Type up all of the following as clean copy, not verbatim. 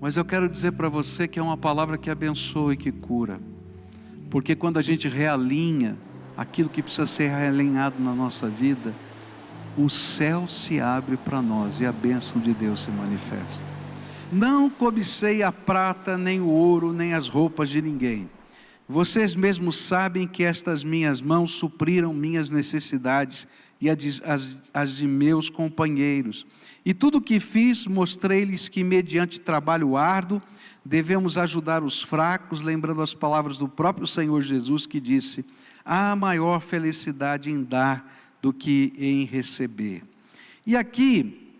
Mas eu quero dizer para você que é uma palavra que abençoa e que cura. Porque quando a gente realinha aquilo que precisa ser realinhado na nossa vida, o céu se abre para nós e a bênção de Deus se manifesta. Não cobicei a prata, nem o ouro, nem as roupas de ninguém. Vocês mesmos sabem que estas minhas mãos supriram minhas necessidades e as de meus companheiros. E tudo o que fiz, mostrei-lhes que mediante trabalho árduo, devemos ajudar os fracos, lembrando as palavras do próprio Senhor Jesus que disse: há maior felicidade em dar do que em receber. E aqui,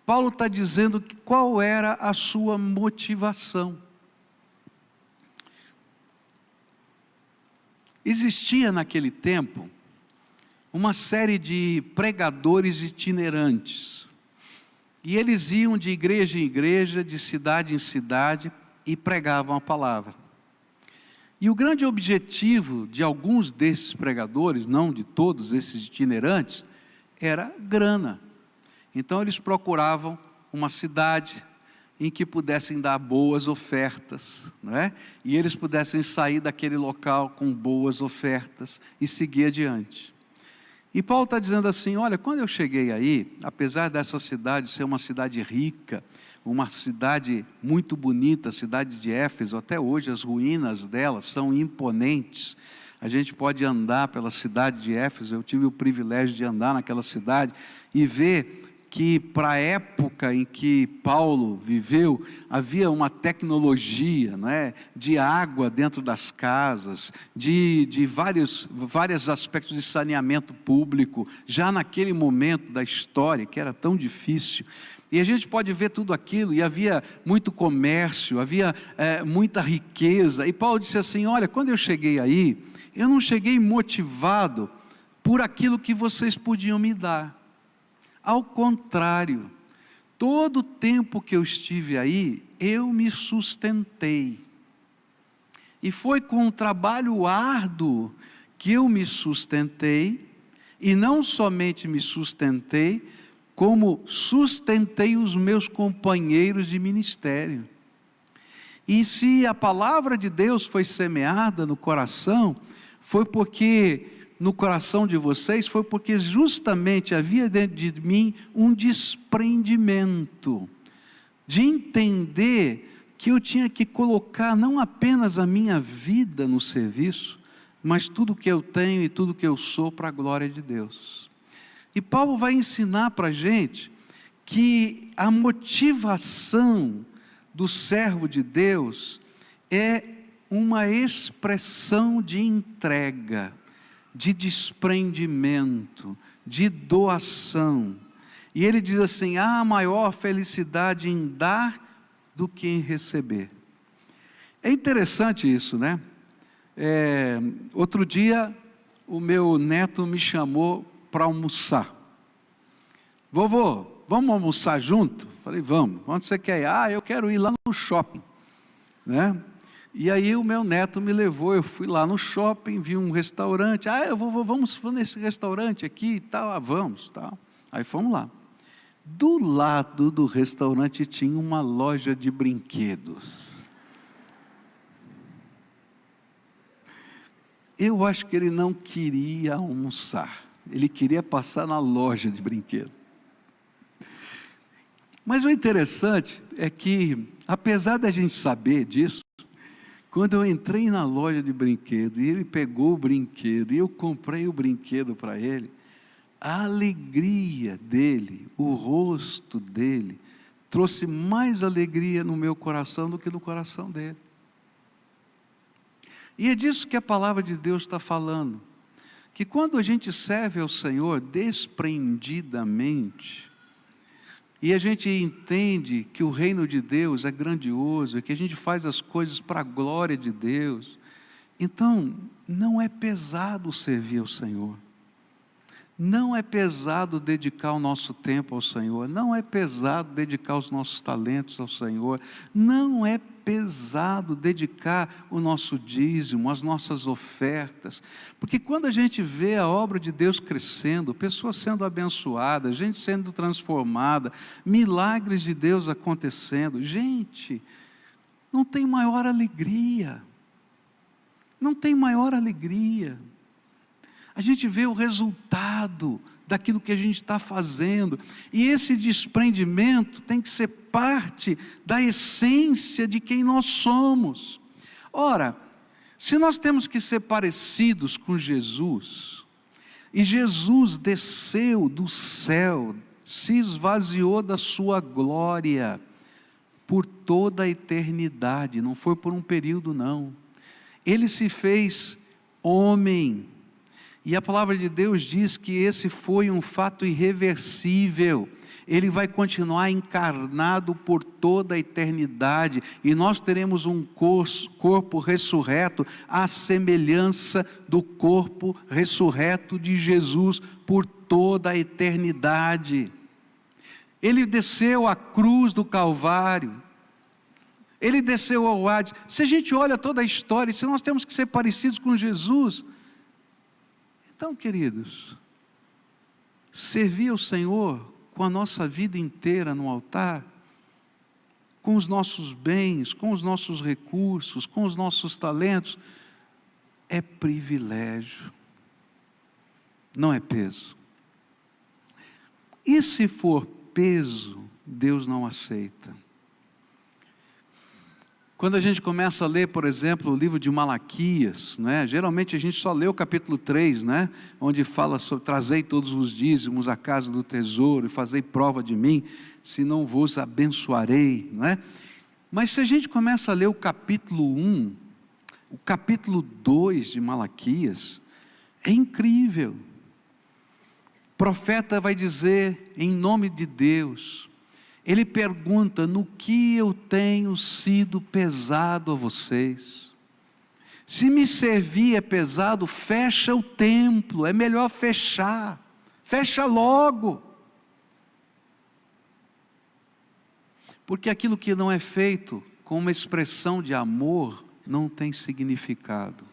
Paulo está dizendo qual era a sua motivação. Existia naquele tempo uma série de pregadores itinerantes, e eles iam de igreja em igreja, de cidade em cidade, e pregavam a palavra. E o grande objetivo de alguns desses pregadores, não de todos esses itinerantes, era grana. Então eles procuravam uma cidade em que pudessem dar boas ofertas, não é? E eles pudessem sair daquele local com boas ofertas e seguir adiante. E Paulo está dizendo assim: olha, quando eu cheguei aí, apesar dessa cidade ser uma cidade rica, uma cidade muito bonita, a cidade de Éfeso, até hoje as ruínas dela são imponentes. A gente pode andar pela cidade de Éfeso, eu tive o privilégio de andar naquela cidade e ver que para a época em que Paulo viveu, havia uma tecnologia, não é, de água dentro das casas, de vários aspectos de saneamento público, já naquele momento da história, que era tão difícil. E a gente pode ver tudo aquilo, e havia muito comércio, havia muita riqueza. E Paulo disse assim: olha, quando eu cheguei aí, eu não cheguei motivado por aquilo que vocês podiam me dar. Ao contrário, todo o tempo que eu estive aí, eu me sustentei. E foi com um trabalho árduo que eu me sustentei, e não somente me sustentei, como sustentei os meus companheiros de ministério. E se a palavra de Deus foi semeada no coração, foi porque no coração de vocês, foi porque justamente havia dentro de mim um desprendimento, de entender que eu tinha que colocar não apenas a minha vida no serviço, mas tudo que eu tenho e tudo que eu sou para a glória de Deus. E Paulo vai ensinar para a gente que a motivação do servo de Deus é uma expressão de entrega, de desprendimento, de doação. E ele diz assim: há maior felicidade em dar do que em receber. É interessante isso, né? Outro dia, o meu neto me chamou para almoçar. Vovô, vamos almoçar junto? Falei, vamos. Onde você quer ir? Ah, eu quero ir lá no shopping, né? E aí o meu neto me levou, eu fui lá no shopping, vi um restaurante, vamos nesse restaurante aqui e tal, vamos, tal. Aí fomos lá. Do lado do restaurante tinha uma loja de brinquedos. Eu acho que ele não queria almoçar, ele queria passar na loja de brinquedos. Mas o interessante é que, apesar da gente saber disso, quando eu entrei na loja de brinquedo, e ele pegou o brinquedo, e eu comprei o brinquedo para ele, a alegria dele, o rosto dele, trouxe mais alegria no meu coração do que no coração dele. E é disso que a palavra de Deus está falando, que quando a gente serve ao Senhor desprendidamente, e a gente entende que o reino de Deus é grandioso, que a gente faz as coisas para a glória de Deus, então não é pesado servir ao Senhor, Não é pesado dedicar o nosso tempo ao Senhor, não é pesado dedicar os nossos talentos ao Senhor, não é pesado dedicar o nosso dízimo, as nossas ofertas, porque quando a gente vê a obra de Deus crescendo, pessoas sendo abençoadas, gente sendo transformada, milagres de Deus acontecendo, gente, não tem maior alegria, não tem maior alegria. A gente vê o resultado daquilo que a gente está fazendo, e esse desprendimento tem que ser parte da essência de quem nós somos. Ora, se nós temos que ser parecidos com Jesus, e Jesus desceu do céu, se esvaziou da sua glória, por toda a eternidade, não foi por um período não, Ele se fez homem, e a palavra de Deus diz que esse foi um fato irreversível, Ele vai continuar encarnado por toda a eternidade, e nós teremos um corpo ressurreto, à semelhança do corpo ressurreto de Jesus, por toda a eternidade. Ele desceu à cruz do Calvário, Ele desceu ao Hades. Se a gente olha toda a história, se nós temos que ser parecidos com Jesus, então, queridos, servir ao Senhor com a nossa vida inteira no altar, com os nossos bens, com os nossos recursos, com os nossos talentos, é privilégio, não é peso. E se for peso, Deus não aceita. Quando a gente começa a ler, por exemplo, o livro de Malaquias, né? Geralmente a gente só lê o capítulo 3, né? Onde fala sobre trazei todos os dízimos à casa do tesouro e fazei prova de mim, se não vos abençoarei, né? Mas se a gente começa a ler o capítulo 1, o capítulo 2 de Malaquias, é incrível. O profeta vai dizer, em nome de Deus, ele pergunta: no que eu tenho sido pesado a vocês? Se me servir é pesado, fecha o templo, é melhor fechar, fecha logo. Porque aquilo que não é feito com uma expressão de amor, não tem significado.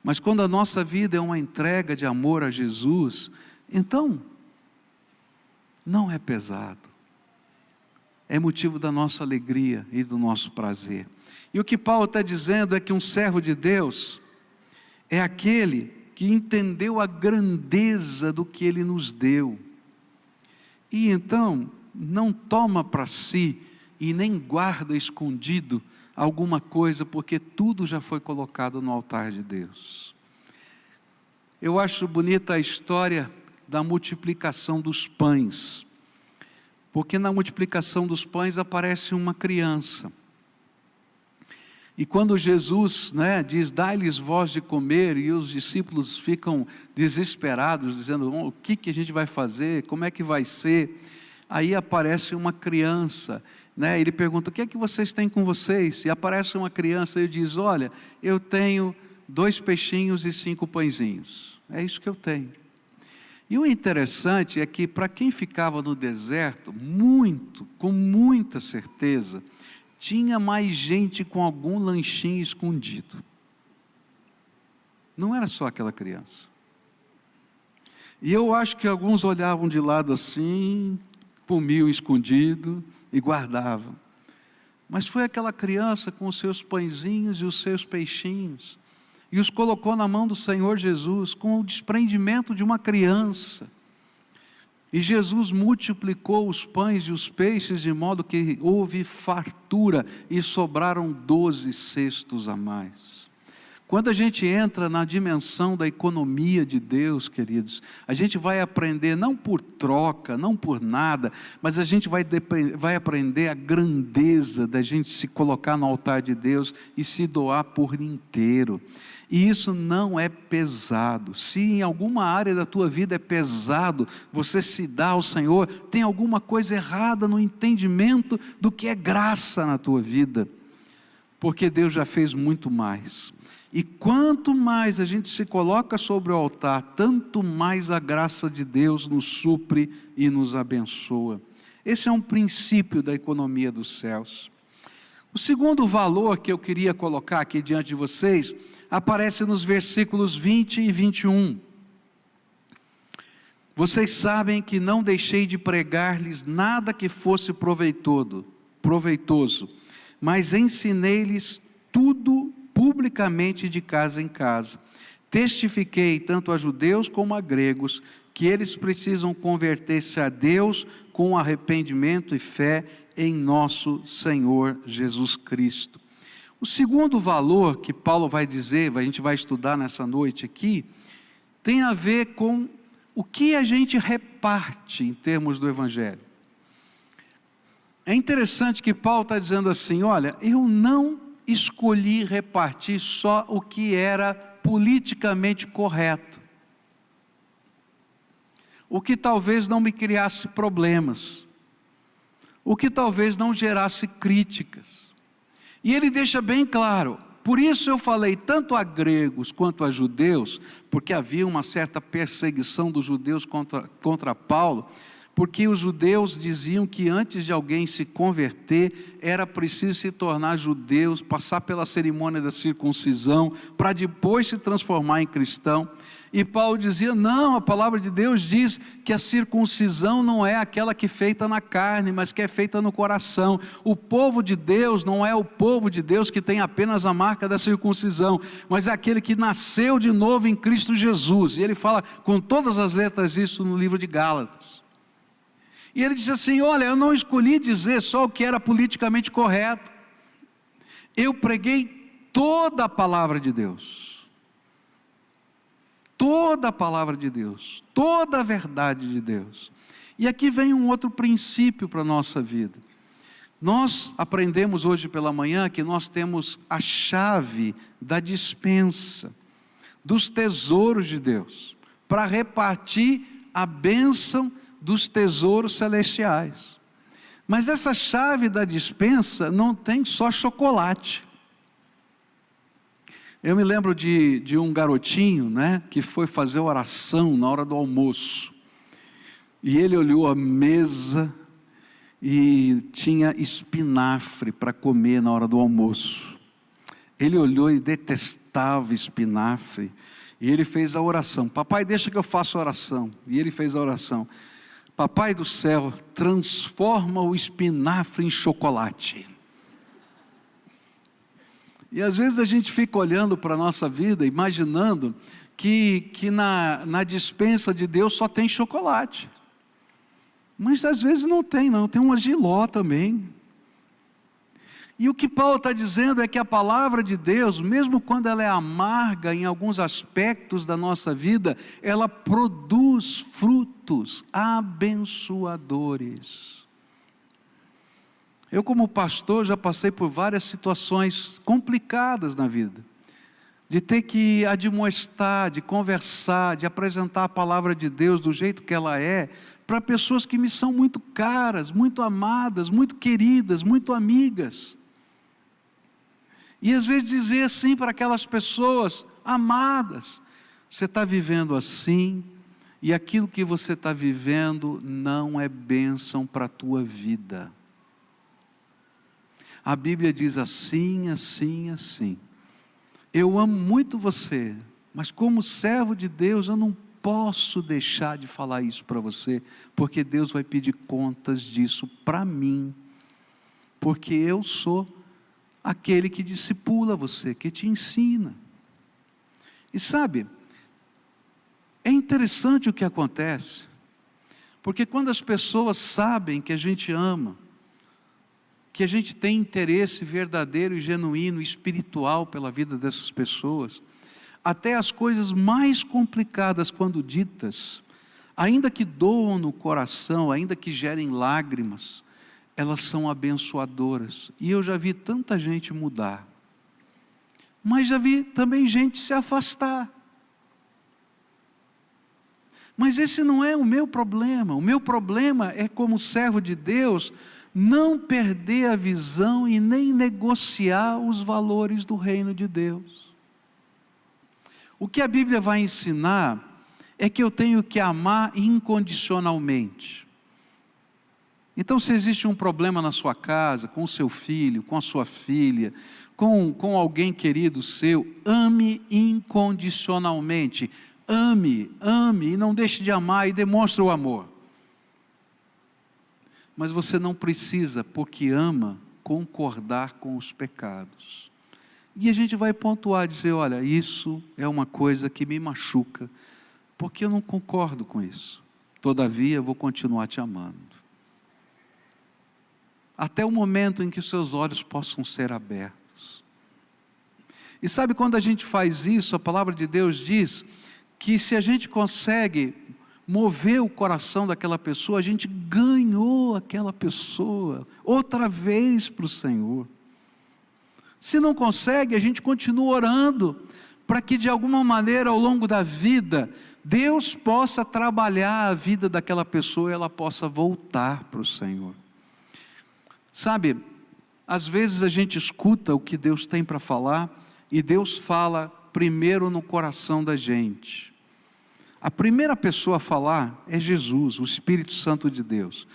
Mas quando a nossa vida é uma entrega de amor a Jesus, então, não é pesado. É motivo da nossa alegria e do nosso prazer. E o que Paulo está dizendo é que um servo de Deus é aquele que entendeu a grandeza do que Ele nos deu. E então, não toma para si e nem guarda escondido alguma coisa, porque tudo já foi colocado no altar de Deus. Eu acho bonita a história da multiplicação dos pães. Porque na multiplicação dos pães aparece uma criança. E quando Jesus, diz, dai-lhes vós de comer, e os discípulos ficam desesperados, dizendo, o que a gente vai fazer, como é que vai ser? Aí aparece uma criança, ele pergunta, o que é que vocês têm com vocês? E aparece uma criança e diz, olha, eu tenho 2 peixinhos e 5 pãezinhos, é isso que eu tenho. E o interessante é que para quem ficava no deserto, com muita certeza, tinha mais gente com algum lanchinho escondido. Não era só aquela criança. E eu acho que alguns olhavam de lado assim, comiam escondido e guardavam. Mas foi aquela criança com os seus pãezinhos e os seus peixinhos, e os colocou na mão do Senhor Jesus, com o desprendimento de uma criança. E Jesus multiplicou os pães e os peixes, de modo que houve fartura, e sobraram 12 cestos a mais. Quando a gente entra na dimensão da economia de Deus, queridos, a gente vai aprender, não por troca, não por nada, mas a gente vai aprender a grandeza da gente se colocar no altar de Deus e se doar por inteiro. E isso não é pesado. Se em alguma área da tua vida é pesado, você se dá ao Senhor, tem alguma coisa errada no entendimento do que é graça na tua vida. porque Deus já fez muito mais. E quanto mais a gente se coloca sobre o altar, tanto mais a graça de Deus nos supre e nos abençoa. Esse é um princípio da economia dos céus. O segundo valor que eu queria colocar aqui diante de vocês, aparece nos versículos 20 e 21. Vocês sabem que não deixei de pregar-lhes nada que fosse proveitoso, mas ensinei-lhes tudo publicamente de casa em casa. Testifiquei tanto a judeus como a gregos que eles precisam converter-se a Deus com arrependimento e fé em nosso Senhor Jesus Cristo. O segundo valor que Paulo vai dizer, a gente vai estudar nessa noite aqui, tem a ver com o que a gente reparte em termos do Evangelho. É interessante que Paulo está dizendo assim, olha, eu não escolhi repartir só o que era politicamente correto, o que talvez não me criasse problemas, o que talvez não gerasse críticas. E ele deixa bem claro, por isso eu falei tanto a gregos quanto a judeus, porque havia uma certa perseguição dos judeus contra Paulo, porque os judeus diziam que antes de alguém se converter, era preciso se tornar judeus, passar pela cerimônia da circuncisão, para depois se transformar em cristão. E Paulo dizia, não, a palavra de Deus diz que a circuncisão não é aquela que é feita na carne, mas que é feita no coração. O povo de Deus não é o povo de Deus que tem apenas a marca da circuncisão, mas é aquele que nasceu de novo em Cristo Jesus. E ele fala com todas as letras isso no livro de Gálatas. E ele disse assim, olha, eu não escolhi dizer só o que era politicamente correto. Eu preguei toda a palavra de Deus. Toda a palavra de Deus. Toda a verdade de Deus. E aqui vem um outro princípio para a nossa vida. Nós aprendemos hoje pela manhã que nós temos a chave da despensa, dos tesouros de Deus, para repartir a bênção dos tesouros celestiais. Mas essa chave da despensa não tem só chocolate. Eu me lembro de um garotinho, né, que foi fazer oração na hora do almoço. E ele olhou a mesa e tinha espinafre para comer na hora do almoço. Ele olhou e detestava espinafre. E ele fez a oração. Papai, deixa que eu faça a oração. E ele fez a oração. Papai do céu, transforma o espinafre em chocolate. E às vezes a gente fica olhando para a nossa vida, imaginando que na despensa de Deus só tem chocolate. Mas às vezes não tem, tem uma jiló também. E o que Paulo está dizendo é que a palavra de Deus, mesmo quando ela é amarga em alguns aspectos da nossa vida, ela produz frutos abençoadores. Eu, como pastor, já passei por várias situações complicadas na vida, de ter que admoestar, de conversar, de apresentar a palavra de Deus do jeito que ela é, para pessoas que me são muito caras, muito amadas, muito queridas, muito amigas. E às vezes dizer assim para aquelas pessoas amadas, você está vivendo assim, e aquilo que você está vivendo não é bênção para a tua vida. A Bíblia diz assim, assim, assim. Eu amo muito você, mas como servo de Deus eu não posso deixar de falar isso para você, porque Deus vai pedir contas disso para mim, porque eu sou aquele que discipula você, que te ensina. E sabe, é interessante o que acontece, porque quando as pessoas sabem que a gente ama, que a gente tem interesse verdadeiro e genuíno, espiritual pela vida dessas pessoas, até as coisas mais complicadas quando ditas, ainda que doam no coração, ainda que gerem lágrimas, elas são abençoadoras. E eu já vi tanta gente mudar, mas já vi também gente se afastar. Mas esse não é o meu problema. O meu problema é, como servo de Deus, não perder a visão e nem negociar os valores do reino de Deus. O que a Bíblia vai ensinar é que eu tenho que amar incondicionalmente. Então, se existe um problema na sua casa, com o seu filho, com a sua filha, com alguém querido seu, ame incondicionalmente. Ame e não deixe de amar e demonstre o amor. Mas você não precisa, porque ama, concordar com os pecados. E a gente vai pontuar, dizer, olha, isso é uma coisa que me machuca, porque eu não concordo com isso. Todavia, eu vou continuar te amando. Até o momento em que os seus olhos possam ser abertos. E sabe, quando a gente faz isso, a palavra de Deus diz que se a gente consegue mover o coração daquela pessoa, a gente ganhou aquela pessoa outra vez para o Senhor. Se não consegue, a gente continua orando, para que de alguma maneira ao longo da vida, Deus possa trabalhar a vida daquela pessoa e ela possa voltar para o Senhor. Sabe, às vezes a gente escuta o que Deus tem para falar, e Deus fala primeiro no coração da gente. A primeira pessoa a falar é Jesus, o Espírito Santo de Deus.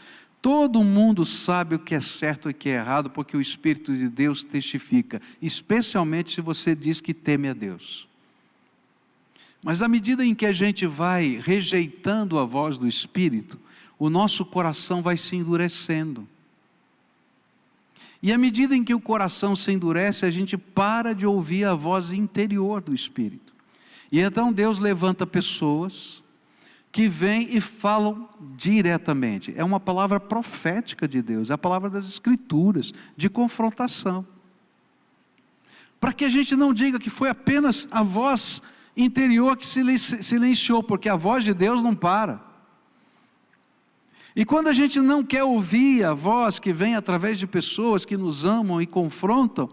Todo mundo sabe o que é certo e o que é errado, porque o Espírito de Deus testifica, especialmente se você diz que teme a Deus. Mas à medida em que a gente vai rejeitando a voz do Espírito, o nosso coração vai se endurecendo. E à medida em que o coração se endurece, a gente para de ouvir a voz interior do Espírito. E então Deus levanta pessoas que vêm e falam diretamente. É uma palavra profética de Deus, é a palavra das Escrituras, de confrontação. Para que a gente não diga que foi apenas a voz interior que silenciou, porque a voz de Deus não para. E quando a gente não quer ouvir a voz que vem através de pessoas que nos amam e confrontam,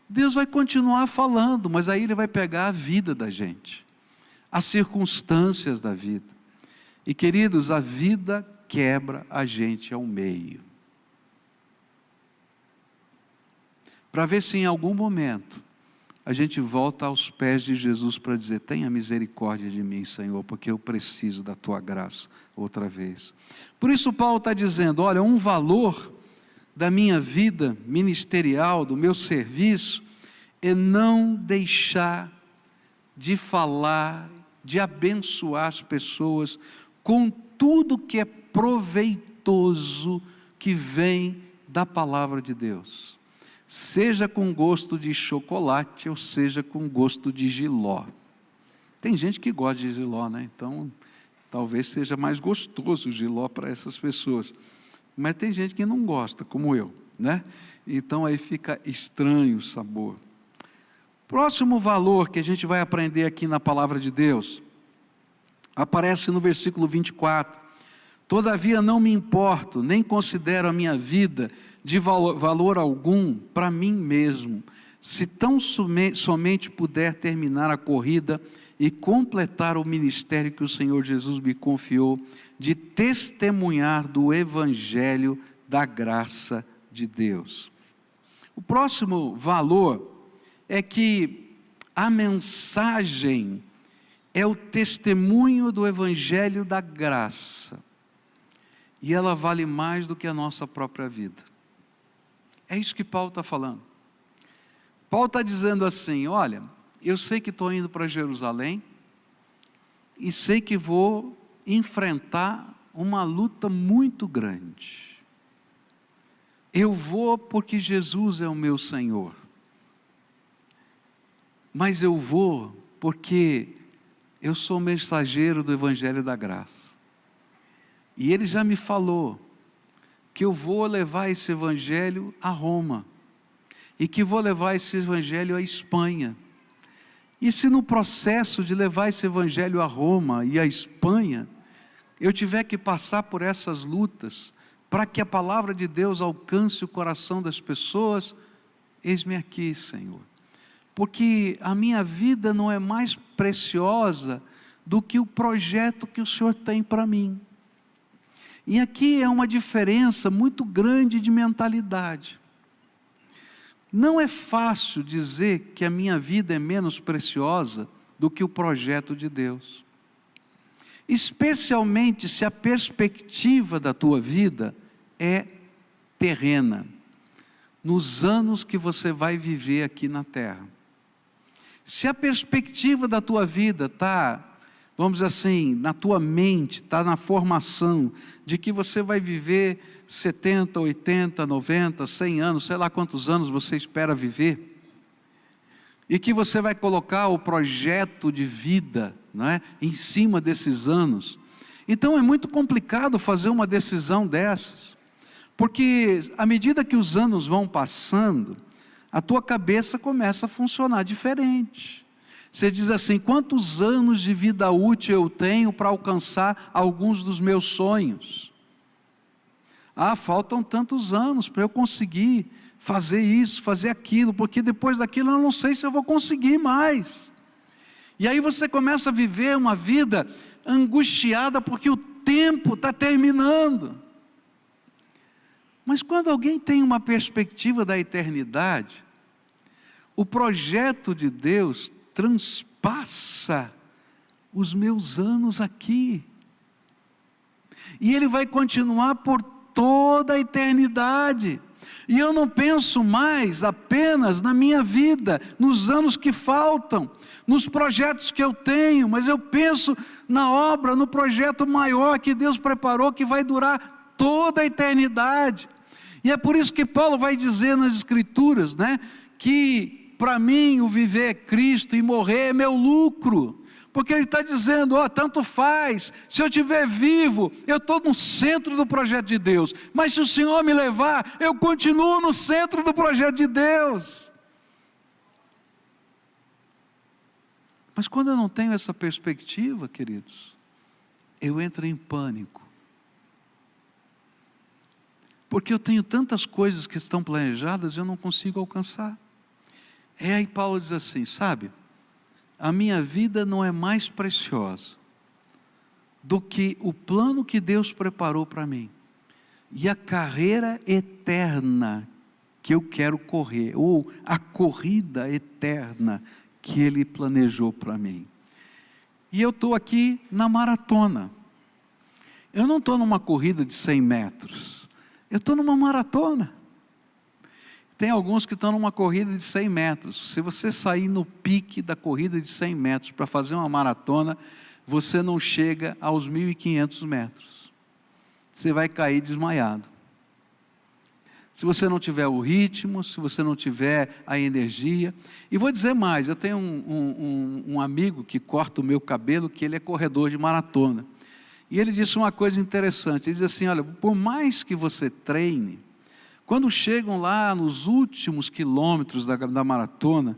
Deus vai continuar falando, mas aí Ele vai pegar a vida da gente, as circunstâncias da vida. E queridos, a vida quebra a gente ao meio. Para ver se em algum momento a gente volta aos pés de Jesus para dizer, tenha misericórdia de mim, Senhor, porque eu preciso da Tua graça outra vez. Por isso Paulo está dizendo, olha, um valor da minha vida ministerial, do meu serviço, é não deixar de falar, de abençoar as pessoas com tudo que é proveitoso que vem da palavra de Deus. Seja com gosto de chocolate ou seja com gosto de jiló. Tem gente que gosta de jiló, né? Então, talvez seja mais gostoso o jiló para essas pessoas. Mas tem gente que não gosta, como eu, né? Então aí fica estranho o sabor. Próximo valor que a gente vai aprender aqui na palavra de Deus, aparece no versículo 24. Todavia não me importo, nem considero a minha vida de valor algum para mim mesmo, se tão somente puder terminar a corrida e completar o ministério que o Senhor Jesus me confiou, de testemunhar do Evangelho da graça de Deus. O próximo valor é que a mensagem é o testemunho do Evangelho da graça. E ela vale mais do que a nossa própria vida. É isso que Paulo está falando. Paulo está dizendo assim, olha, eu sei que estou indo para Jerusalém, e sei que vou enfrentar uma luta muito grande. Eu vou porque Jesus é o meu Senhor. Mas eu vou porque eu sou mensageiro do Evangelho da Graça. E Ele já me falou que eu vou levar esse Evangelho a Roma. E que vou levar esse Evangelho à Espanha. E se no processo de levar esse Evangelho a Roma e à Espanha, eu tiver que passar por essas lutas, para que a palavra de Deus alcance o coração das pessoas, eis-me aqui, Senhor. Porque a minha vida não é mais preciosa do que o projeto que o Senhor tem para mim. E aqui é uma diferença muito grande de mentalidade. Não é fácil dizer que a minha vida é menos preciosa do que o projeto de Deus. Especialmente se a perspectiva da tua vida é terrena, nos anos que você vai viver aqui na terra. Se a perspectiva da tua vida está, vamos dizer assim, na tua mente, está na formação de que você vai viver 70, 80, 90, 100 anos, sei lá quantos anos você espera viver, e que você vai colocar o projeto de vida, não é, em cima desses anos, então é muito complicado fazer uma decisão dessas, porque à medida que os anos vão passando, a tua cabeça começa a funcionar diferente. Você diz assim: quantos anos de vida útil eu tenho para alcançar alguns dos meus sonhos? Faltam tantos anos para eu conseguir fazer isso, fazer aquilo, porque depois daquilo eu não sei se eu vou conseguir mais. E aí você começa a viver uma vida angustiada porque o tempo está terminando. Mas quando alguém tem uma perspectiva da eternidade, o projeto de Deus transpassa os meus anos aqui. E Ele vai continuar por toda a eternidade. E eu não penso mais apenas na minha vida, nos anos que faltam, nos projetos que eu tenho, mas eu penso na obra, no projeto maior que Deus preparou, que vai durar toda a eternidade. E é por isso que Paulo vai dizer nas Escrituras, né, que para mim o viver é Cristo e morrer é meu lucro. Porque ele está dizendo, tanto faz, se eu estiver vivo, eu estou no centro do projeto de Deus, mas se o Senhor me levar, eu continuo no centro do projeto de Deus. Mas quando eu não tenho essa perspectiva, queridos, eu entro em pânico. Porque eu tenho tantas coisas que estão planejadas e eu não consigo alcançar. Aí Paulo diz assim, sabe, a minha vida não é mais preciosa do que o plano que Deus preparou para mim e a carreira eterna que eu quero correr, ou a corrida eterna que Ele planejou para mim. E eu estou aqui na maratona. Eu não estou numa corrida de 100 metros, eu estou numa maratona. Tem alguns que estão numa corrida de 100 metros. Se você sair no pique da corrida de 100 metros para fazer uma maratona, você não chega aos 1.500 metros. Você vai cair desmaiado. Se você não tiver o ritmo, se você não tiver a energia. E vou dizer mais, eu tenho um amigo que corta o meu cabelo, que ele é corredor de maratona. E ele disse uma coisa interessante, ele diz assim, olha, por mais que você treine, quando chegam lá nos últimos quilômetros da maratona,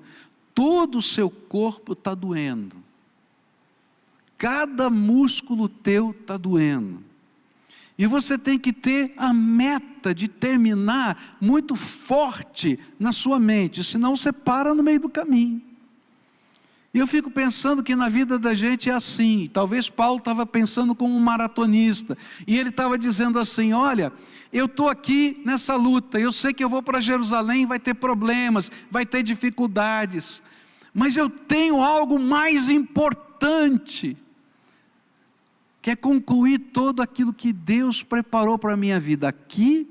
todo o seu corpo está doendo. Cada músculo teu está doendo. E você tem que ter a meta de terminar muito forte na sua mente, senão você para no meio do caminho. E eu fico pensando que na vida da gente é assim. Talvez Paulo estava pensando como um maratonista. E ele estava dizendo assim, olha, eu estou aqui nessa luta, eu sei que eu vou para Jerusalém, vai ter problemas, vai ter dificuldades. Mas eu tenho algo mais importante, que é concluir todo aquilo que Deus preparou para a minha vida aqui,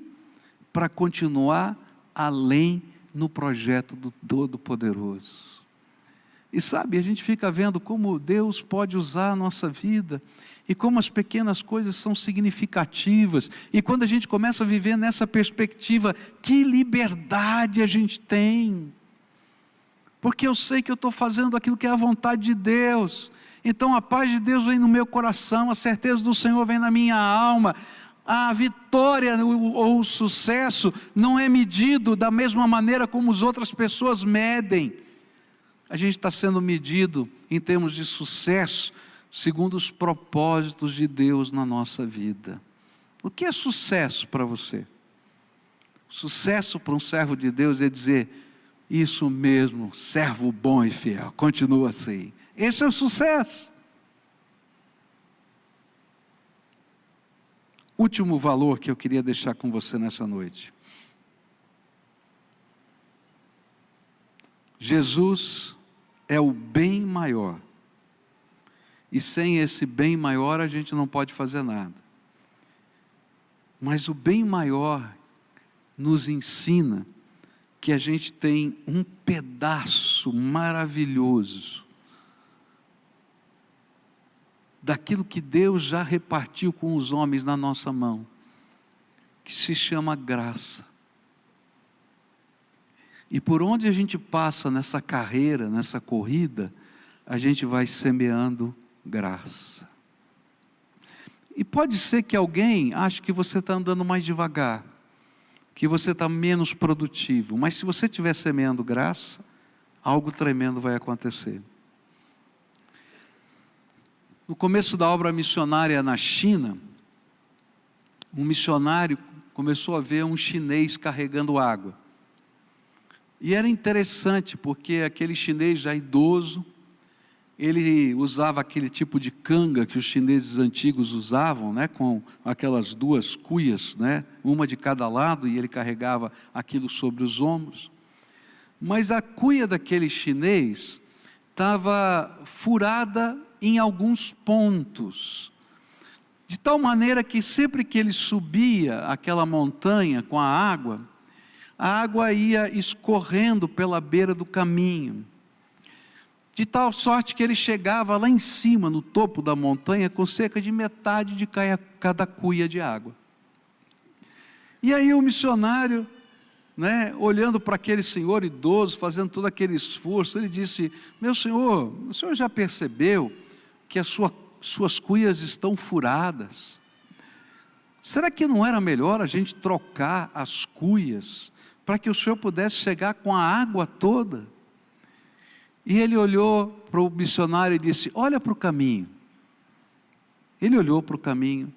para continuar além no projeto do Todo-Poderoso. E sabe, a gente fica vendo como Deus pode usar a nossa vida, e como as pequenas coisas são significativas, e quando a gente começa a viver nessa perspectiva, que liberdade a gente tem, porque eu sei que eu estou fazendo aquilo que é a vontade de Deus, então a paz de Deus vem no meu coração, a certeza do Senhor vem na minha alma, a vitória ou o sucesso não é medido da mesma maneira como as outras pessoas medem. A gente está sendo medido em termos de sucesso, segundo os propósitos de Deus na nossa vida. O que é sucesso para você? Sucesso para um servo de Deus é dizer, isso mesmo, servo bom e fiel, continua assim. Esse é o sucesso. Último valor que eu queria deixar com você nessa noite. Jesus é o bem maior. E sem esse bem maior a gente não pode fazer nada. Mas o bem maior nos ensina que a gente tem um pedaço maravilhoso daquilo que Deus já repartiu com os homens na nossa mão, que se chama graça. E por onde a gente passa nessa carreira, nessa corrida, a gente vai semeando graça. E pode ser que alguém ache que você está andando mais devagar, que você está menos produtivo, mas se você estiver semeando graça, algo tremendo vai acontecer. No começo da obra missionária na China, um missionário começou a ver um chinês carregando água. E era interessante, porque aquele chinês já idoso, ele usava aquele tipo de canga que os chineses antigos usavam, né, com aquelas duas cuias, né, uma de cada lado, e ele carregava aquilo sobre os ombros. Mas a cuia daquele chinês estava furada em alguns pontos, de tal maneira que sempre que ele subia aquela montanha com a água ia escorrendo pela beira do caminho, de tal sorte que ele chegava lá em cima, no topo da montanha, com cerca de metade de cada cuia de água. E aí o missionário, né, olhando para aquele senhor idoso, fazendo todo aquele esforço, ele disse: meu senhor, o senhor já percebeu que as suas cuias estão furadas? Será que não era melhor a gente trocar as cuias, para que o senhor pudesse chegar com a água toda? E ele olhou para o missionário e disse: olha para o caminho. Ele olhou para o caminho,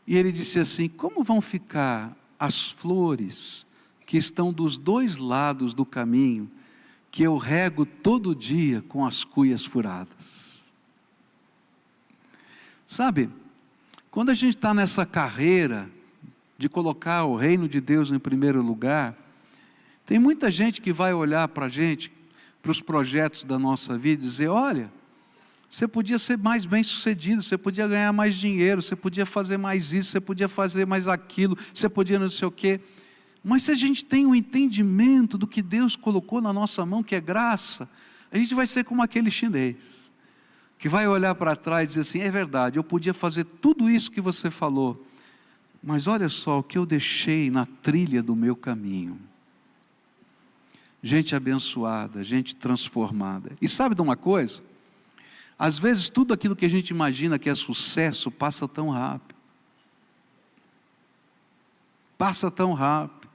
e ele disse assim: como vão ficar as flores que estão dos dois lados do caminho, que eu rego todo dia com as cuias furadas? Sabe, quando a gente está nessa carreira de colocar o reino de Deus em primeiro lugar, tem muita gente que vai olhar para a gente, para os projetos da nossa vida e dizer: olha, você podia ser mais bem sucedido, você podia ganhar mais dinheiro, você podia fazer mais isso, você podia fazer mais aquilo, você podia não sei o quê. Mas se a gente tem um entendimento do que Deus colocou na nossa mão, que é graça, a gente vai ser como aquele chinês, que vai olhar para trás e dizer assim: é verdade, eu podia fazer tudo isso que você falou, mas olha só o que eu deixei na trilha do meu caminho. Gente abençoada, gente transformada. E sabe de uma coisa? Às vezes tudo aquilo que a gente imagina que é sucesso passa tão rápido. Passa tão rápido.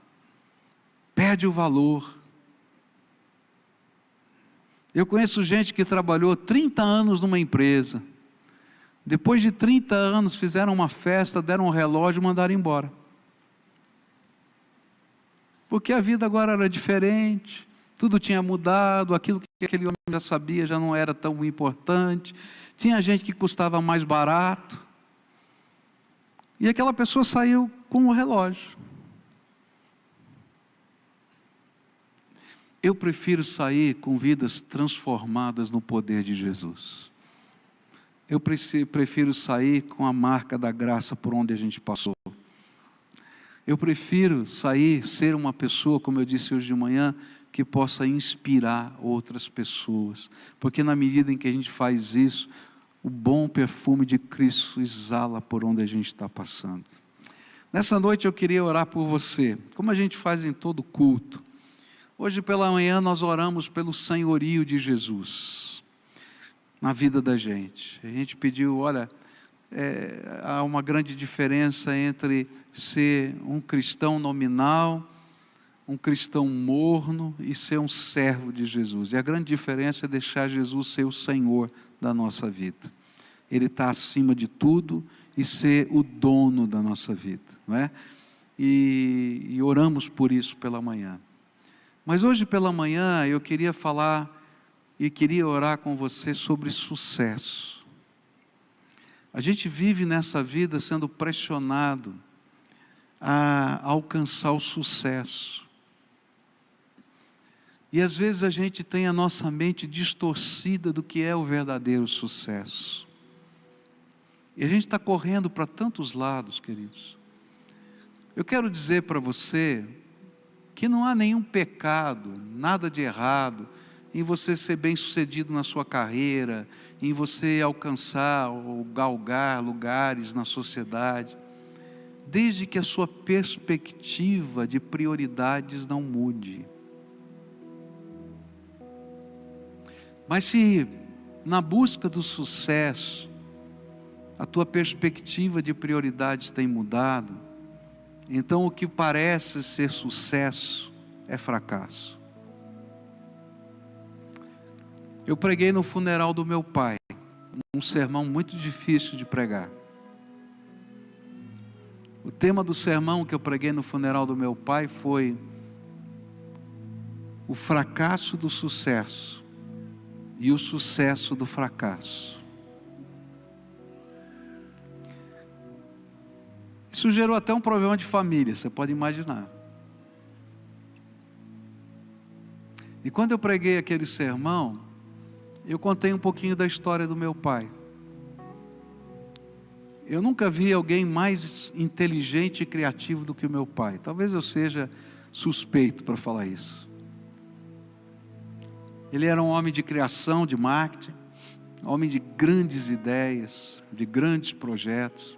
Perde o valor. Eu conheço gente que trabalhou 30 anos numa empresa. Depois de 30 anos fizeram uma festa, deram um relógio e mandaram embora. Porque a vida agora era diferente, tudo tinha mudado, aquilo que aquele homem já sabia já não era tão importante, tinha gente que custava mais barato, e aquela pessoa saiu com o relógio. Eu prefiro sair com vidas transformadas no poder de Jesus. Eu prefiro sair com a marca da graça por onde a gente passou. Eu prefiro sair, ser uma pessoa, como eu disse hoje de manhã, que possa inspirar outras pessoas. Porque na medida em que a gente faz isso, o bom perfume de Cristo exala por onde a gente está passando. Nessa noite eu queria orar por você, como a gente faz em todo culto. Hoje pela manhã nós oramos pelo senhorio de Jesus na vida da gente. A gente pediu, olha, há uma grande diferença entre ser um cristão nominal, um cristão morno e ser um servo de Jesus. E a grande diferença é deixar Jesus ser o Senhor da nossa vida. Ele está acima de tudo e ser o dono da nossa vida, não é? E oramos por isso pela manhã. Mas hoje pela manhã eu queria falar e queria orar com você sobre sucesso. A gente vive nessa vida sendo pressionado a alcançar o sucesso. E às vezes a gente tem a nossa mente distorcida do que é o verdadeiro sucesso. E a gente está correndo para tantos lados, queridos. Eu quero dizer para você que não há nenhum pecado, nada de errado, em você ser bem-sucedido na sua carreira, em você alcançar ou galgar lugares na sociedade, desde que a sua perspectiva de prioridades não mude. Mas se na busca do sucesso, a tua perspectiva de prioridades tem mudado, então o que parece ser sucesso é fracasso. Eu preguei no funeral do meu pai, um sermão muito difícil de pregar. O tema do sermão que eu preguei no funeral do meu pai foi o fracasso do sucesso e o sucesso do fracasso. Isso gerou até um problema de família, você pode imaginar. E quando eu preguei aquele sermão, eu contei um pouquinho da história do meu pai. Eu nunca vi alguém mais inteligente e criativo do que o meu pai. Talvez eu seja suspeito para falar isso. Ele era um homem de criação, de marketing, um homem de grandes ideias, de grandes projetos.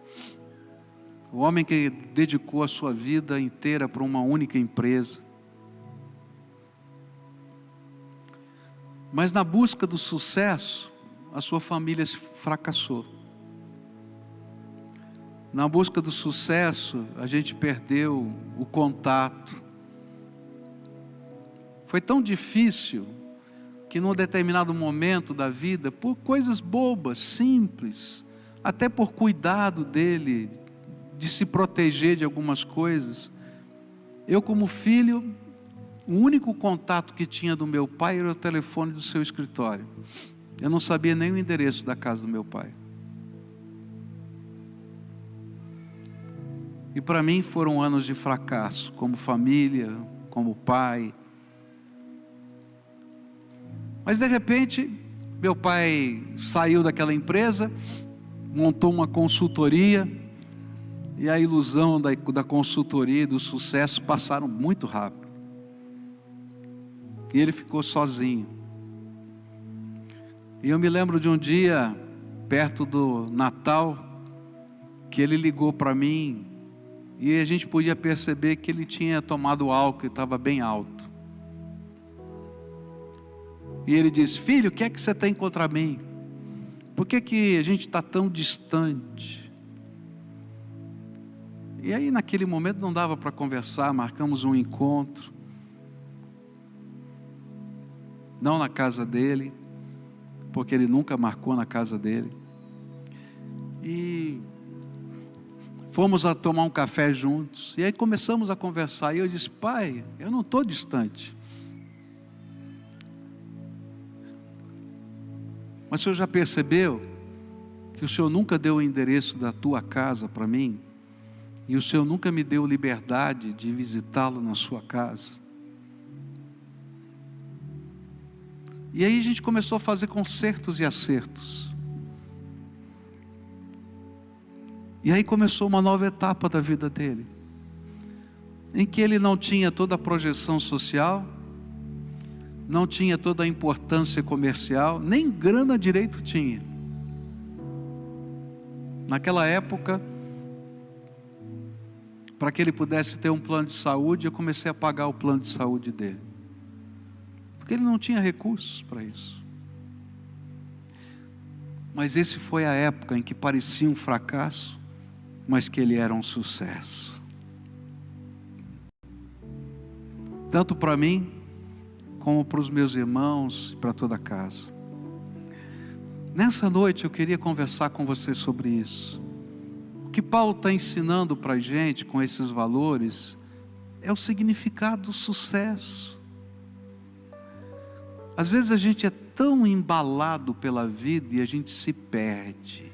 Um homem que dedicou a sua vida inteira para uma única empresa. Mas na busca do sucesso, a sua família fracassou. Na busca do sucesso, a gente perdeu o contato. Foi tão difícil que num determinado momento da vida, por coisas bobas, simples, até por cuidado dele, de se proteger de algumas coisas, eu como filho, o único contato que tinha do meu pai era o telefone do seu escritório. Eu não sabia nem o endereço da casa do meu pai. E para mim foram anos de fracasso, como família, como pai. Mas de repente, meu pai saiu daquela empresa, montou uma consultoria, e a ilusão da consultoria e do sucesso passaram muito rápido. E ele ficou sozinho. E eu me lembro de um dia, perto do Natal, que ele ligou para mim, e a gente podia perceber que ele tinha tomado álcool e estava bem alto. E ele disse: filho, o que é que você tem contra mim? Por que a gente está tão distante? E aí naquele momento não dava para conversar, marcamos um encontro. Não na casa dele, porque ele nunca marcou na casa dele. E fomos a tomar um café juntos. E aí começamos a conversar. E eu disse: pai, eu não estou distante. Mas o senhor já percebeu que o senhor nunca deu o endereço da tua casa para mim? E o senhor nunca me deu liberdade de visitá-lo na sua casa? E aí a gente começou a fazer concertos e acertos. E aí começou uma nova etapa da vida dele, em que ele não tinha toda a projeção social, não tinha toda a importância comercial, nem grana direito tinha. Naquela época, para que ele pudesse ter um plano de saúde, eu comecei a pagar o plano de saúde dele. Porque ele não tinha recursos para isso. Mas esse foi a época em que parecia um fracasso, mas que ele era um sucesso. Tanto para mim, como para os meus irmãos e para toda a casa. Nessa noite eu queria conversar com você sobre isso. O que Paulo está ensinando para a gente com esses valores é o significado do sucesso. Às vezes a gente é tão embalado pela vida e a gente se perde.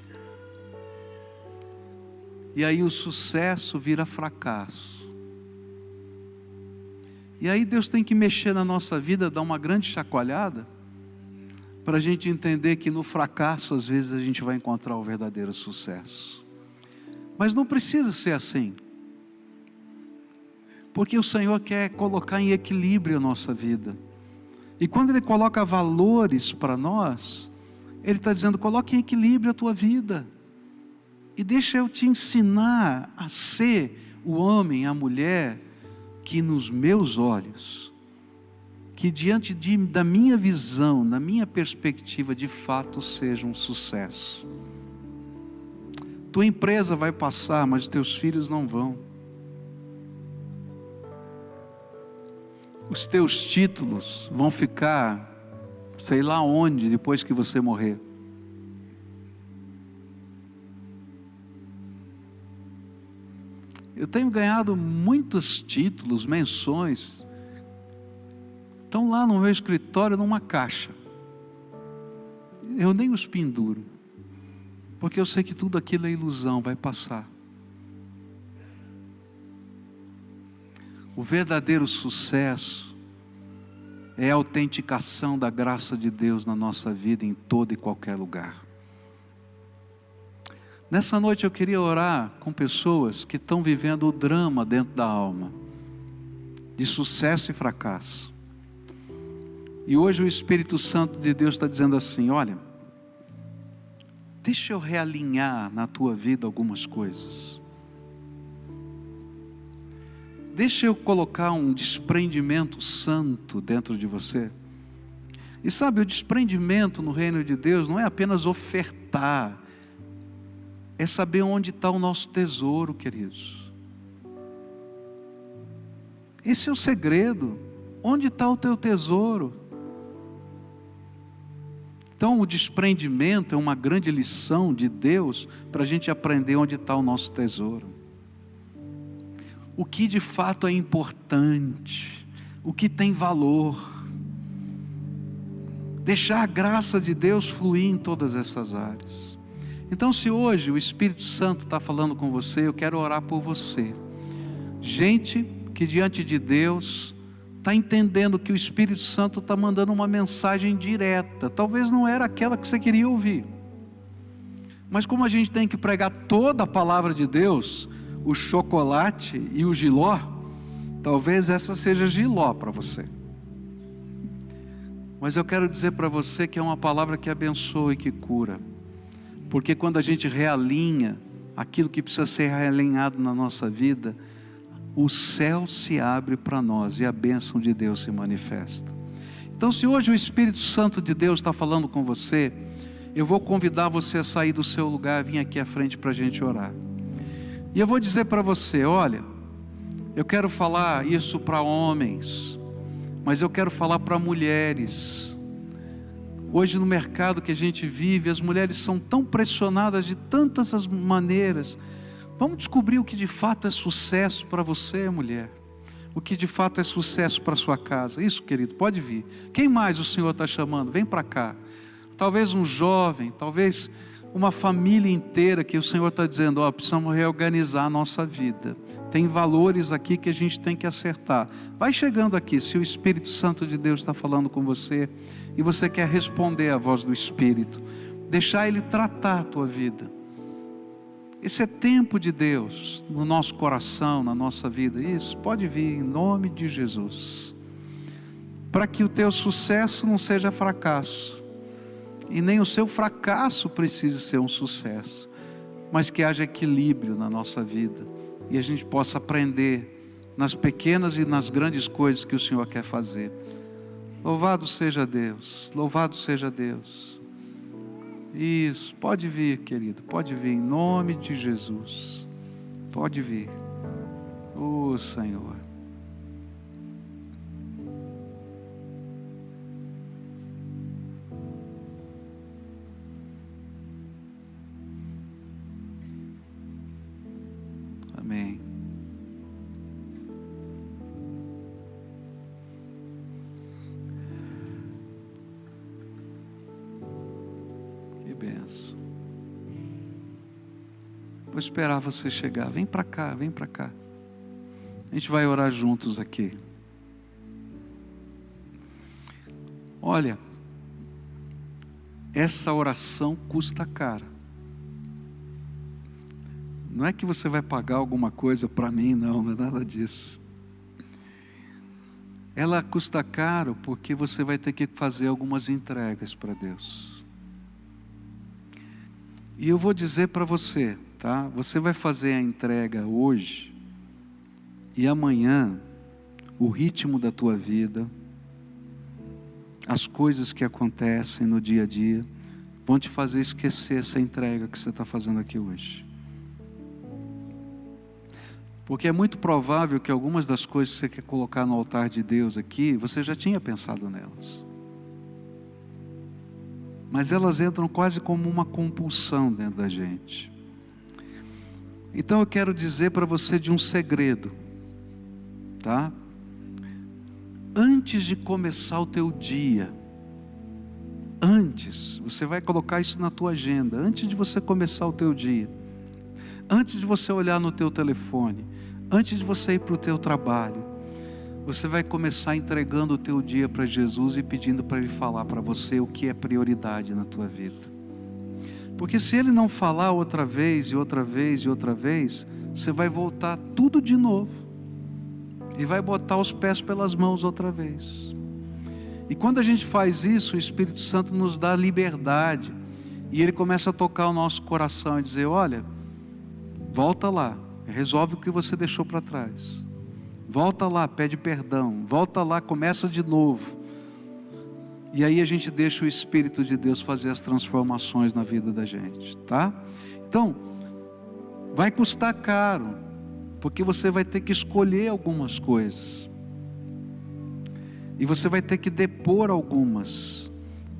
E aí o sucesso vira fracasso. E aí Deus tem que mexer na nossa vida, dar uma grande chacoalhada, para a gente entender que no fracasso, às vezes, a gente vai encontrar o verdadeiro sucesso. Mas não precisa ser assim. Porque o Senhor quer colocar em equilíbrio a nossa vida. E quando Ele coloca valores para nós, Ele está dizendo, coloque em equilíbrio a tua vida. E deixa eu te ensinar a ser o homem, a mulher, que nos meus olhos, que diante da minha visão, da minha perspectiva, de fato seja um sucesso. Tua empresa vai passar, mas os teus filhos não vão. Os teus títulos vão ficar, sei lá onde, depois que você morrer. Eu tenho ganhado muitos títulos, menções, estão lá no meu escritório numa caixa. Eu nem os penduro, porque eu sei que tudo aquilo é ilusão, vai passar. O verdadeiro sucesso é a autenticação da graça de Deus na nossa vida em todo e qualquer lugar. Nessa noite eu queria orar com pessoas que estão vivendo o drama dentro da alma, de sucesso e fracasso. E hoje o Espírito Santo de Deus está dizendo assim, olha, deixa eu realinhar na tua vida algumas coisas. Deixa eu colocar um desprendimento santo dentro de você. E sabe, o desprendimento no reino de Deus não é apenas ofertar, é saber onde está o nosso tesouro, queridos. Esse é o segredo. Onde está o teu tesouro? Então o desprendimento é uma grande lição de Deus para a gente aprender onde está o nosso tesouro. O que de fato é importante, o que tem valor. Deixar a graça de Deus fluir em todas essas áreas. Então, se hoje o Espírito Santo está falando com você, eu quero orar por você. Gente que diante de Deus está entendendo que o Espírito Santo está mandando uma mensagem direta. Talvez não era aquela que você queria ouvir. Mas como a gente tem que pregar toda a palavra de Deus, o chocolate e o jiló, talvez essa seja jiló para você. Mas eu quero dizer para você que é uma palavra que abençoa e que cura. Porque quando a gente realinha aquilo que precisa ser realinhado na nossa vida, o céu se abre para nós e a bênção de Deus se manifesta. Então, se hoje o Espírito Santo de Deus está falando com você, eu vou convidar você a sair do seu lugar, vir aqui à frente para a gente orar. E eu vou dizer para você, olha, eu quero falar isso para homens, mas eu quero falar para mulheres. Hoje no mercado que a gente vive, as mulheres são tão pressionadas de tantas as maneiras. Vamos descobrir o que de fato é sucesso para você, mulher. O que de fato é sucesso para a sua casa. Isso, querido, pode vir. Quem mais o Senhor está chamando? Vem para cá. Talvez um jovem, talvez uma família inteira que o Senhor está dizendo, ó, precisamos reorganizar a nossa vida. Tem valores aqui que a gente tem que acertar. Vai chegando aqui, se o Espírito Santo de Deus está falando com você e você quer responder à voz do Espírito, deixar Ele tratar a tua vida. Esse é tempo de Deus no nosso coração, na nossa vida. Isso, pode vir em nome de Jesus. Para que o teu sucesso não seja fracasso. E nem o seu fracasso precise ser um sucesso. Mas que haja equilíbrio na nossa vida. E a gente possa aprender nas pequenas e nas grandes coisas que o Senhor quer fazer. Louvado seja Deus. Louvado seja Deus. Isso, pode vir, querido, pode vir, em nome de Jesus, pode vir, Senhor. Amém. Que benção. Vou esperar você chegar. Vem para cá, vem para cá. A gente vai orar juntos aqui. Olha, essa oração custa caro. Não é que você vai pagar alguma coisa para mim, não é nada disso. Ela custa caro porque você vai ter que fazer algumas entregas para Deus. E eu vou dizer para você, tá? Você vai fazer a entrega hoje e amanhã o ritmo da tua vida, as coisas que acontecem no dia a dia, vão te fazer esquecer essa entrega que você está fazendo aqui hoje. Porque é muito provável que algumas das coisas que você quer colocar no altar de Deus aqui, você já tinha pensado nelas. Mas elas entram quase como uma compulsão dentro da gente. Então eu quero dizer para você de um segredo, tá? Antes de começar o teu dia, você vai colocar isso na tua agenda, antes de você começar o teu dia, antes de você olhar no teu telefone, antes de você ir para o teu trabalho, você vai começar entregando o teu dia para Jesus e pedindo para Ele falar para você o que é prioridade na tua vida. Porque se Ele não falar outra vez, e outra vez, e outra vez, você vai voltar tudo de novo. E vai botar os pés pelas mãos outra vez. E quando a gente faz isso, o Espírito Santo nos dá liberdade. E Ele começa a tocar o nosso coração e dizer, olha, volta lá, resolve o que você deixou para trás. Volta lá, pede perdão. Volta lá, começa de novo. E aí a gente deixa o Espírito de Deus fazer as transformações na vida da gente, tá? Então, vai custar caro, porque você vai ter que escolher algumas coisas. E você vai ter que depor algumas,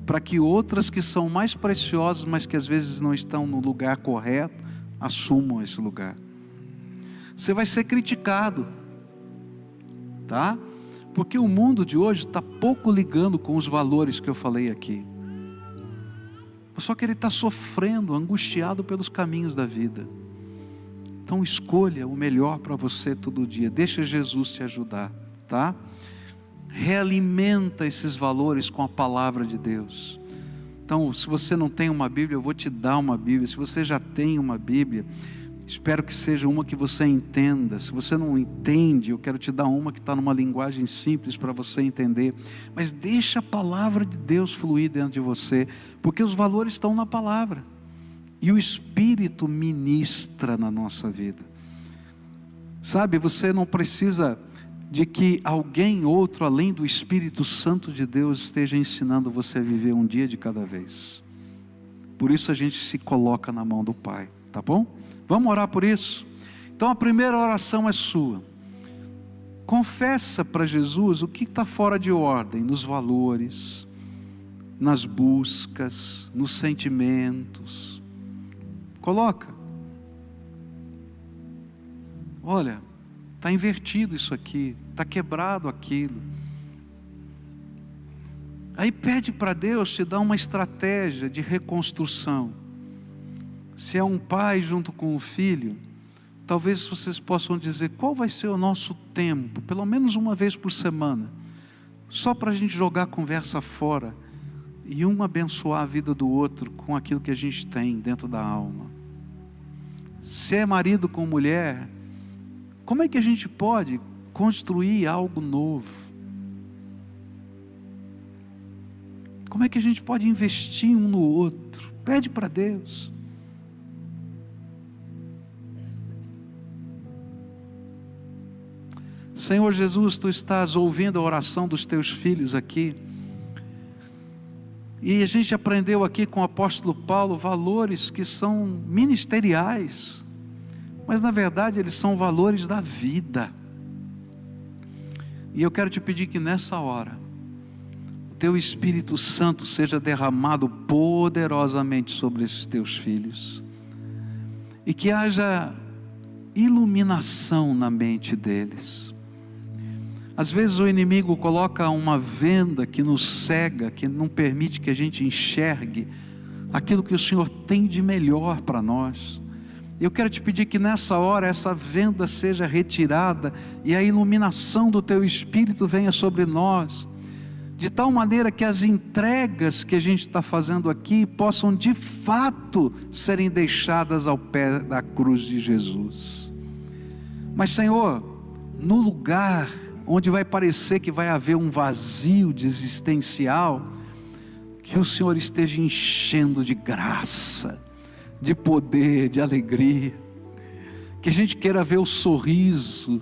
para que outras que são mais preciosas, mas que às vezes não estão no lugar correto, assumam esse lugar. Você vai ser criticado, tá? Porque o mundo de hoje está pouco ligando com os valores que eu falei aqui. Só que ele está sofrendo, angustiado pelos caminhos da vida. Então escolha o melhor para você todo dia. Deixa Jesus te ajudar, tá? Realimenta esses valores com a palavra de Deus. Então, se você não tem uma Bíblia, eu vou te dar uma Bíblia. Se você já tem uma Bíblia, espero que seja uma que você entenda. Se você não entende, eu quero te dar uma que está numa linguagem simples para você entender. Mas deixa a palavra de Deus fluir dentro de você, porque os valores estão na palavra. E o Espírito ministra na nossa vida. Sabe, você não precisa de que alguém outro, além do Espírito Santo de Deus, esteja ensinando você a viver um dia de cada vez. Por isso a gente se coloca na mão do Pai, tá bom? Vamos orar por isso? Então a primeira oração é sua. Confessa para Jesus o que está fora de ordem, nos valores, nas buscas, nos sentimentos. Coloca. Olha, está invertido isso aqui, está quebrado aquilo. Aí pede para Deus te dar uma estratégia de reconstrução. Se é um pai junto com o filho, talvez vocês possam dizer, qual vai ser o nosso tempo, pelo menos uma vez por semana, só para a gente jogar a conversa fora, e um abençoar a vida do outro com aquilo que a gente tem dentro da alma. Se é marido com mulher, como é que a gente pode construir algo novo? Como é que a gente pode investir um no outro? Pede para Deus. Senhor Jesus, Tu estás ouvindo a oração dos Teus filhos aqui. E a gente aprendeu aqui com o apóstolo Paulo valores que são ministeriais, mas na verdade eles são valores da vida. E eu quero te pedir que nessa hora, o Teu Espírito Santo seja derramado poderosamente sobre esses Teus filhos, e que haja iluminação na mente deles. Às vezes o inimigo coloca uma venda que nos cega, que não permite que a gente enxergue aquilo que o Senhor tem de melhor para nós. Eu quero te pedir que nessa hora essa venda seja retirada e a iluminação do Teu Espírito venha sobre nós, de tal maneira que as entregas que a gente está fazendo aqui possam de fato serem deixadas ao pé da cruz de Jesus. Mas Senhor, no lugar onde vai parecer que vai haver um vazio existencial, que o Senhor esteja enchendo de graça, de poder, de alegria, que a gente queira ver o sorriso,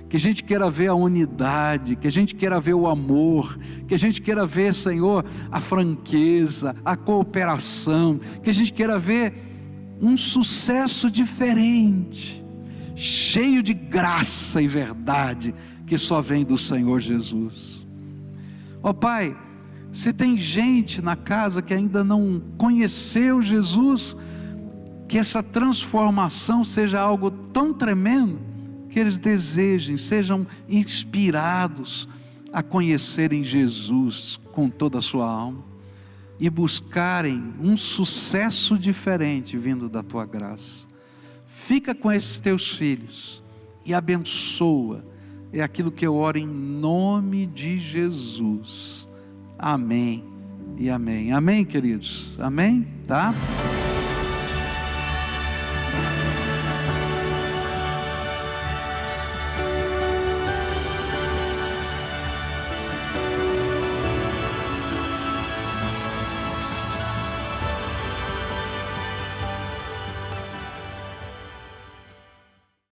que a gente queira ver a unidade, que a gente queira ver o amor, que a gente queira ver, Senhor, a franqueza, a cooperação, que a gente queira ver um sucesso diferente, cheio de graça e verdade, que só vem do Senhor Jesus. Ó Pai, se tem gente na casa que ainda não conheceu Jesus, que essa transformação seja algo tão tremendo, que eles desejem, sejam inspirados a conhecerem Jesus com toda a sua alma e buscarem um sucesso diferente vindo da Tua graça. Fica com esses Teus filhos e abençoa. É aquilo que eu oro em nome de Jesus. Amém e amém. Amém, queridos? Amém? Tá?